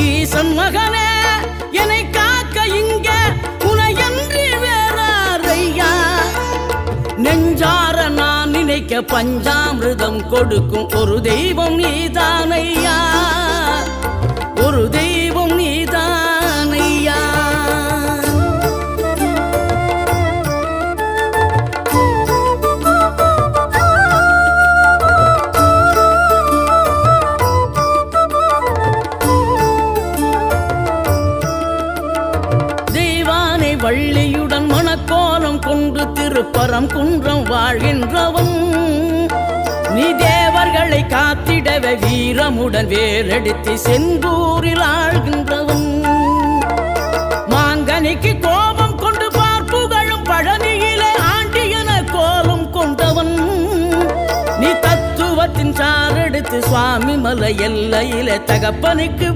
ஈசன் மகனே என்னை காக்க இங்க உனையன்றி வேறாரையா நெஞ்சார நான் நினைக்க பஞ்சாமிர்தம் கொடுக்கும் ஒரு தெய்வம் நீதானையா ஒரு தெய்வம் நீதானையா வள்ளியுடன் மணக்கோலம் கொண்டு திருப்பரம் குன்றம் வாழ்கின்றவன் நீ தேவர்களை காத்திடவே வீரமுடன் வேலெடுத்து செந்தூரில் ஆழ்கின்றவன் மாங்கனிக்கு கோபம் கொண்டு பார்ப்புகழும் பழனியிலே ஆண்டியன கோலம் கொண்டவன் நீ தத்துவத்தின் சாரெடுத்து சுவாமி மலை எல்லையிலே தகப்பனுக்கு